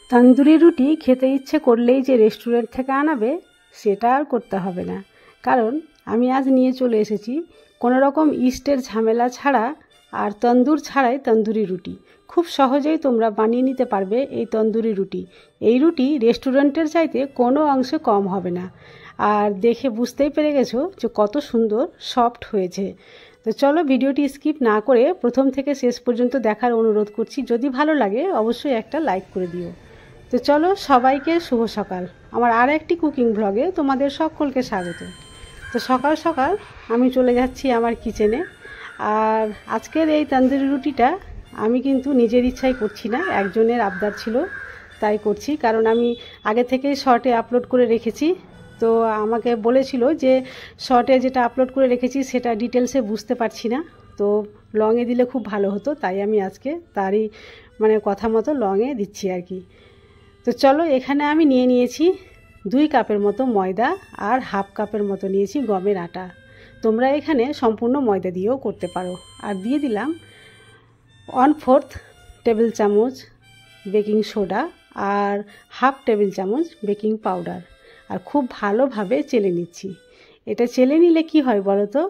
তন্দুরি রুটি খেতে ইচ্ছে করলেই যে রেস্টুরেন্ট থেকে আনাবে সেটা আর করতে হবে না, কারণ আমি আজ নিয়ে চলে এসেছি কোনো রকম ইস্টের ঝামেলা ছাড়া আর তন্দুর ছাড়াই তন্দুরি রুটি। খুব সহজেই তোমরা বানিয়ে নিতে পারবে এই তন্দুরি রুটি। এই রুটি রেস্টুরেন্টের চাইতে কোনো অংশে কম হবে না, আর দেখে বুঝতেই পেরে গেছো যে কত সুন্দর সফট হয়েছে। তো চলো ভিডিওটি স্কিপ না করে প্রথম থেকে শেষ পর্যন্ত দেখার অনুরোধ করছি। যদি ভালো লাগে অবশ্যই একটা লাইক করে দিও। তো চলো, সবাইকে শুভ সকাল। আমার আর একটি কুকিং ব্লগে তোমাদের সকলকে স্বাগত। তো সকাল সকাল আমি চলে যাচ্ছি আমার কিচেনে। আর আজকের এই তন্দুরি রুটিটা আমি কিন্তু নিজের ইচ্ছাই করছি না, একজনের আবদার ছিল তাই করছি। কারণ আমি আগে থেকেই শর্টে আপলোড করে রেখেছি, তো আমাকে বলেছিল যে শর্টে যেটা আপলোড করে রেখেছি সেটা ডিটেলসে বুঝতে পারছি না, তো লংয়ে দিলে খুব ভালো হতো, তাই আমি আজকে তারই কথা মতো লংয়ে দিচ্ছি আর কি। তো চলো, এখানে আমি নিয়েছি 2 কাপের মতো ময়দা আর হাফ কাপের মতো নিয়েছি গমের আটা। তোমরা এখানে সম্পূর্ণ ময়দা দিয়েও করতে পারো। আর দিয়ে দিলাম 1/4 টেবিল চামচ বেকিং সোডা আর হাফ টেবিল চামচ বেকিং পাউডার। আর খুব ভালোভাবে চেলে নিচ্ছি। এটা চেলে নিলে কি হয় বলো তো,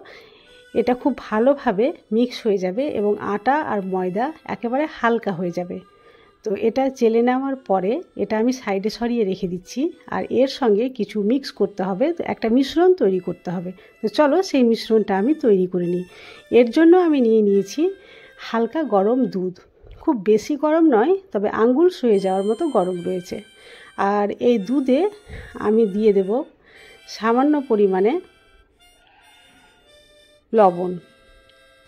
এটা খুব ভালোভাবে মিক্স হয়ে যাবে এবং আটা আর ময়দা একেবারে হালকা হয়ে যাবে। তো এটা চেলে নেওয়ার পরে এটা আমি সাইডে সরিয়ে রেখে দিচ্ছি। আর এর সঙ্গে কিছু মিক্স করতে হবে, তো একটা মিশ্রণ তৈরি করতে হবে। তো চলো সেই মিশ্রণটা আমি তৈরি করে নিই। এর জন্য আমি নিয়েছি হালকা গরম দুধ, খুব বেশি গরম নয়, তবে আঙ্গুল সয়ে যাওয়ার মতো গরম রয়েছে। আর এই দুধে আমি দিয়ে দেব সামান্য পরিমাণে লবণ,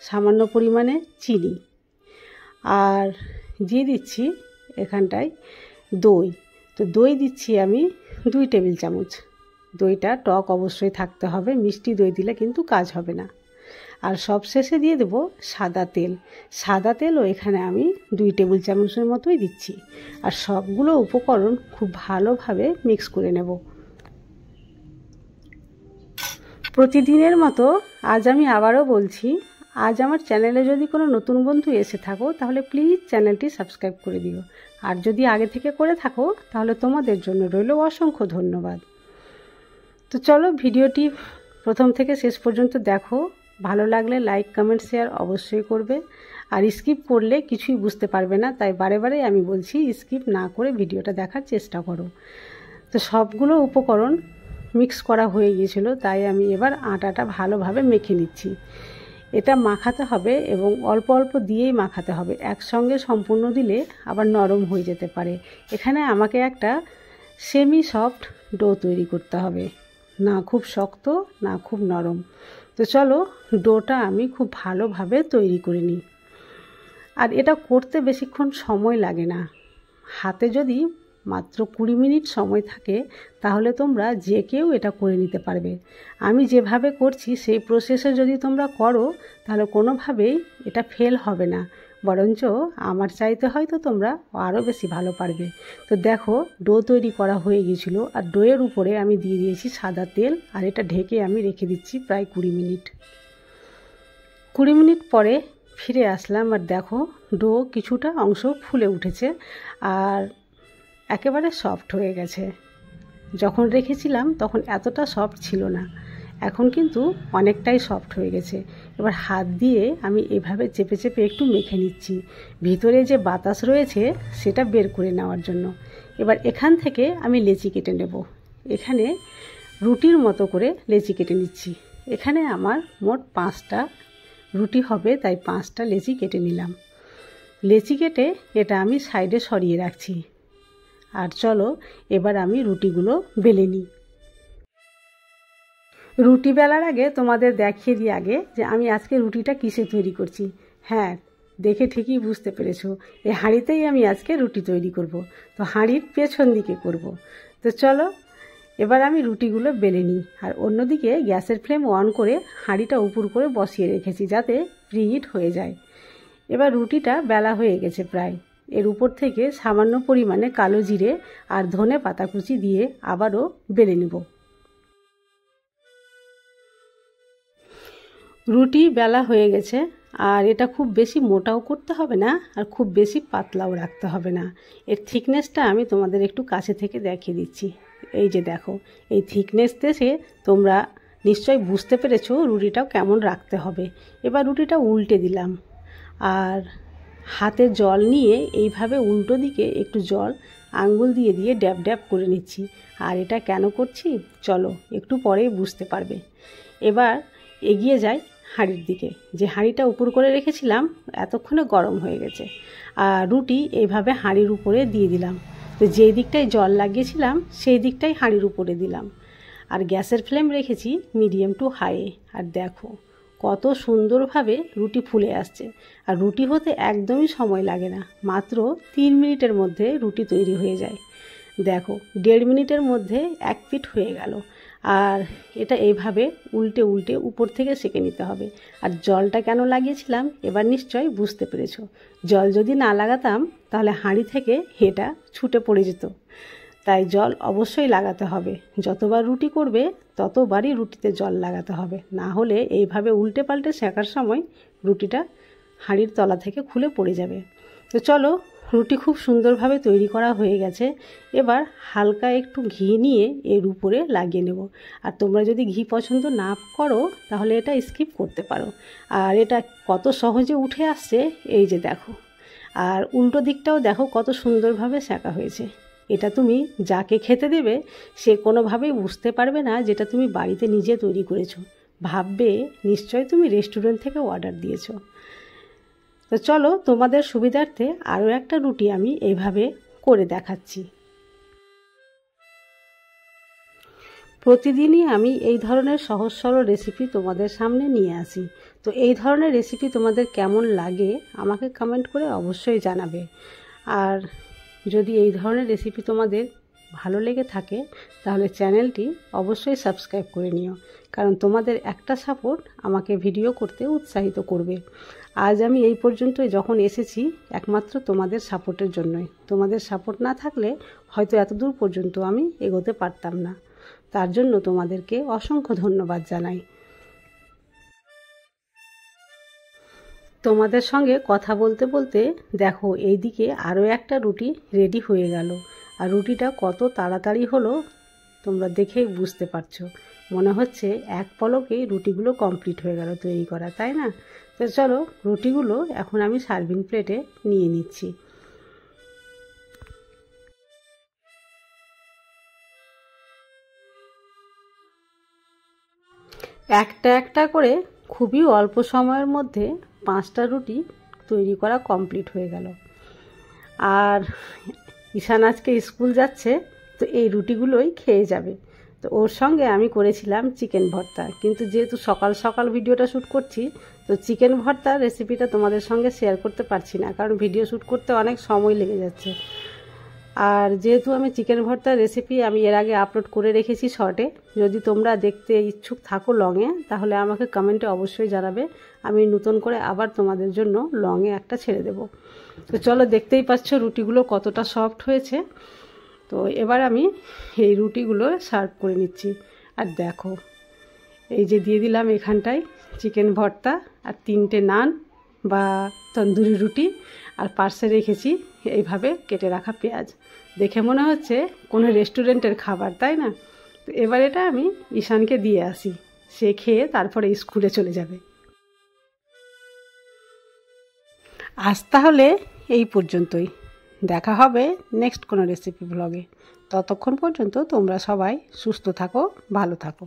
সামান্য পরিমাণে চিনি, আর দিয়ে দিচ্ছি এখানটায় দই। তো দই দিচ্ছি আমি 2 টেবিল চামচ। দইটা টক অবশ্যই থাকতে হবে, মিষ্টি দই দিলে কিন্তু কাজ হবে না। আর সবশেষে দিয়ে দেব সাদা তেল। সাদা তেলও এখানে আমি 2 টেবিল চামচের মতোই দিচ্ছি। আর সবগুলো উপকরণ খুব ভালোভাবে মিক্স করে নেব। প্রতিদিনের মতো আজ আমি আবারও বলছি, আজ আমার চ্যানেলে যদি কোনো নতুন বন্ধু এসে থাকো তাহলে প্লিজ চ্যানেলটি সাবস্ক্রাইব করে দিও। আর যদি আগে থেকে করে থাকো তাহলে তোমাদের জন্য রইল অসংখ্য ধন্যবাদ। তো চলো ভিডিওটি প্রথম থেকে শেষ পর্যন্ত দেখো। ভালো লাগলে লাইক কমেন্ট শেয়ার অবশ্যই করবে। আর স্কিপ করলে কিছুই বুঝতে পারবে না, তাই বারে বারে আমি বলছি স্কিপ না করে ভিডিওটা দেখার চেষ্টা করো। তো সবগুলো উপকরণ মিক্স করা হয়ে গিয়েছিল, তাই আমি এবার আটাটা ভালোভাবে মেখে নিচ্ছি। এটা মাখাতে হবে এবং অল্প অল্প দিয়েই মাখাতে হবে, একসঙ্গে সম্পূর্ণ দিলে আবার নরম হয়ে যেতে পারে। এখানে আমাকে একটা সেমি সফট ডো তৈরি করতে হবে, না খুব শক্ত না খুব নরম। তো চলো ডোটা আমি খুব ভালোভাবে তৈরি করে নিই। আর এটা করতে বেশিক্ষণ সময় লাগে না। হাতে যদি মাত্র 20 মিনিট সময় থাকে তাহলে তোমরা যে কেউ এটা করে নিতে পারবে। আমি যেভাবে করছি সেই প্রসেসে যদি তোমরা করো তাহলে কোনোভাবেই এটা ফেল হবে না, বরঞ্চ আমার চাইতে হয়তো তোমরা আরও বেশি ভালো পারবে। তো দেখো ডো তৈরি করা হয়ে গিয়েছিল, আর ডোয়ের উপরে আমি দিয়ে দিয়েছি সাদা তেল। আর এটা ঢেকে আমি রেখে দিচ্ছি প্রায় 20 মিনিট। 20 মিনিট পরে ফিরে আসলাম, আর দেখো ডো কিছুটা অংশ ফুলে উঠেছে আর একেবারে সফট হয়ে গেছে। যখন রেখেছিলাম তখন এতটা সফট ছিল না, এখন কিন্তু অনেকটাই সফট হয়ে গেছে। এবার হাত দিয়ে আমি এভাবে চেপে চেপে একটু মেখে নিচ্ছি, ভিতরে যে বাতাস রয়েছে সেটা বের করে নেওয়ার জন্য। এবার এখান থেকে আমি লেচি কেটে নেব। এখানে রুটির মতো করে লেচি কেটে নিচ্ছি। এখানে আমার মোট 5টা রুটি হবে, তাই 5টা লেচি কেটে নিলাম। লেচি কেটে এটা আমি সাইডে সরিয়ে রাখছি। আর চলো এবার আমি রুটিগুলো বেলে নিই। রুটি বেলার আগে তোমাদের দেখিয়ে দিই আগে যে আমি আজকে রুটিটা কিসে তৈরি করছি। হ্যাঁ, দেখে ঠিকই বুঝতে পেরেছো, এই হাঁড়িতেই আমি আজকে রুটি তৈরি করব। তো হাঁড়ির পেছন দিকে করব। তো চলো এবার আমি রুটিগুলো বেলে নিই। আর অন্যদিকে গ্যাসের ফ্লেম অন করে হাঁড়িটা উপর করে বসিয়ে রেখেছি যাতে প্রিহিট হয়ে যায়। এবার রুটিটা বেলা হয়ে গেছে প্রায়। এর উপর থেকে সামান্য পরিমাণে কালো জিরে আর ধনে পাতা কুচি দিয়ে আবারও বেলে নেব। রুটি বেলা হয়ে গেছে, আর এটা খুব বেশি মোটাও করতে হবে না আর খুব বেশি পাতলাও রাখতে হবে না। এর থিকনেসটা আমি তোমাদের একটু কাছে থেকে দেখিয়ে দিচ্ছি। এই যে দেখো, এই থিকনেস দেখে তোমরা নিশ্চয়ই বুঝতে পেরেছো রুটিটাও কেমন রাখতে হবে। এবার রুটিটা উল্টে দিলাম আর হাতে জল নিয়ে এইভাবে উল্টো দিকে একটু জল আঙ্গুল দিয়ে দিয়ে ড্যাব ড্যাব করে নিচ্ছি। আর এটা কেন করছি চলো একটু পরেই বুঝতে পারবে। এবার এগিয়ে যাই হাঁড়ির দিকে। যে হাঁড়িটা উপর করে রেখেছিলাম এতক্ষণে গরম হয়ে গেছে। আর রুটি এইভাবে হাঁড়ির উপরে দিয়ে দিলাম। তো যেই দিকটায় জল লাগিয়েছিলাম সেই দিকটাই হাঁড়ির উপরে দিলাম। আর গ্যাসের ফ্লেম রেখেছি মিডিয়াম টু হাইয়ে। আর দেখো কত সুন্দরভাবে রুটি ফুলে আসছে। আর রুটি হতে একদমই সময় লাগে না, মাত্র 3 মিনিটের মধ্যে রুটি তৈরি হয়ে যায়। দেখো 1.5 মিনিটের মধ্যে এক পিঠ হয়ে গেল। আর এটা এইভাবে উল্টে উল্টে উপর থেকে সেঁকে নিতে হবে। আর জলটা কেন লাগিয়েছিলাম এবার নিশ্চয়ই বুঝতে পেরেছো। জল যদি না লাগাতাম তাহলে হাঁড়ি থেকে এটা ছুটে পড়ে যেত। তাই জল অবশ্যই লাগাতে হবে। যতবার রুটি করবে ততবারই রুটিতে জল লাগাতে হবে, না হলে এইভাবে উল্টে পাল্টে সেঁকার সময় রুটিটা হাঁড়ির তলা থেকে খুলে পড়ে যাবে। তো চলো, রুটি খুব সুন্দরভাবে তৈরি করা হয়ে গেছে। এবার হালকা একটু ঘি নিয়ে এর উপরে লাগিয়ে নেব। আর তোমরা যদি ঘি পছন্দ না করো তাহলে এটা স্কিপ করতে পারো। আর এটা কত সহজে উঠে আসছে এই যে দেখো। আর উল্টো দিকটাও দেখো কত সুন্দরভাবে সেঁকা হয়েছে। এটা তুমি যাকে খেতে দেবে সে কোনোভাবেই বুঝতে পারবে না যেটা তুমি বাড়িতে নিজে তৈরি করেছো, ভাববে নিশ্চয়ই তুমি রেস্টুরেন্ট থেকে অর্ডার দিয়েছো। তো চলো তোমাদের সুবিধার্থে আরও একটা রুটি আমি এইভাবে করে দেখাচ্ছি। প্রতিদিনই আমি এই ধরনের সহজ সরল রেসিপি তোমাদের সামনে নিয়ে আসি। তো এই ধরনের রেসিপি তোমাদের কেমন লাগে আমাকে কমেন্ট করে অবশ্যই জানাবে। আর যদি এই ধরনের রেসিপি তোমাদের ভালো লেগে থাকে তাহলে চ্যানেলটি অবশ্যই সাবস্ক্রাইব করে নিও, কারণ তোমাদের একটা সাপোর্ট আমাকে ভিডিও করতে উৎসাহিত করবে। আজ আমি এই পর্যন্ত যখন এসেছি একমাত্র তোমাদের সাপোর্টের জন্যই। তোমাদের সাপোর্ট না থাকলে হয়তো এতদূর পর্যন্ত আমি এগোতে পারতাম না। তার জন্য তোমাদেরকে অসংখ্য ধন্যবাদ জানাই। তোমাদের সঙ্গে কথা বলতে বলতে দেখো এইদিকে আরও একটা রুটি রেডি হয়ে গেল। আর রুটিটা কত তাড়াতাড়ি হলো তোমরা দেখেই বুঝতে পারছো। মনে হচ্ছে এক পলকেই রুটিগুলো কমপ্লিট হয়ে গেল তৈরি করা, তাই না? তো চলো রুটিগুলো এখন আমি সার্ভিং প্লেটে নিয়ে নিচ্ছি। একটা একটা করে খুবই অল্প সময়ের মধ্যে 5টা রুটি তৈরি করা কমপ্লিট হয়ে গেল। আর ঈশান আজকে স্কুল যাচ্ছে, তো এই রুটিগুলোই খেয়ে যাবে। তো ওর সঙ্গে আমি করেছিলাম চিকেন ভর্তা, কিন্তু যেহেতু সকাল সকাল ভিডিওটা শ্যুট করছি তো চিকেন ভর্তার রেসিপিটা তোমাদের সঙ্গে শেয়ার করতে পারছি না, কারণ ভিডিও শ্যুট করতে অনেক সময় লেগে যাচ্ছে। আর যেহেতু আমি চিকেন ভর্তার রেসিপি আমি এর আগে আপলোড করে রেখেছি শর্টে, যদি তোমরা দেখতে ইচ্ছুক থাকো লংয়ে তাহলে আমাকে কমেন্টে অবশ্যই জানাবে। আমি নতুন করে আবার তোমাদের জন্য লংয়ে একটা ছেড়ে দেব। তো চলো, দেখতেই পাচ্ছ রুটিগুলো কতটা সফট হয়েছে। তো এবার আমি এই রুটিগুলো সার্ভ করে নিচ্ছি। আর দেখো এই যে দিয়ে দিলাম এখানটায় চিকেন ভর্তা আর 3টে নান বা তন্দুরি রুটি, আর পার্শ্বে রেখেছি এইভাবে কেটে রাখা পেঁয়াজ। দেখে মনে হচ্ছে কোনো রেস্টুরেন্টের খাবার, তাই না? তো এবার এটা আমি ঈশানকে দিয়ে আসি, সে খেয়ে তারপরে স্কুলে চলে যাবে। আজ তাহলে এই পর্যন্তই, দেখা হবে নেক্সট কোনো রেসিপি ব্লগে। ততক্ষণ পর্যন্ত তোমরা সবাই সুস্থ থাকো, ভালো থাকো।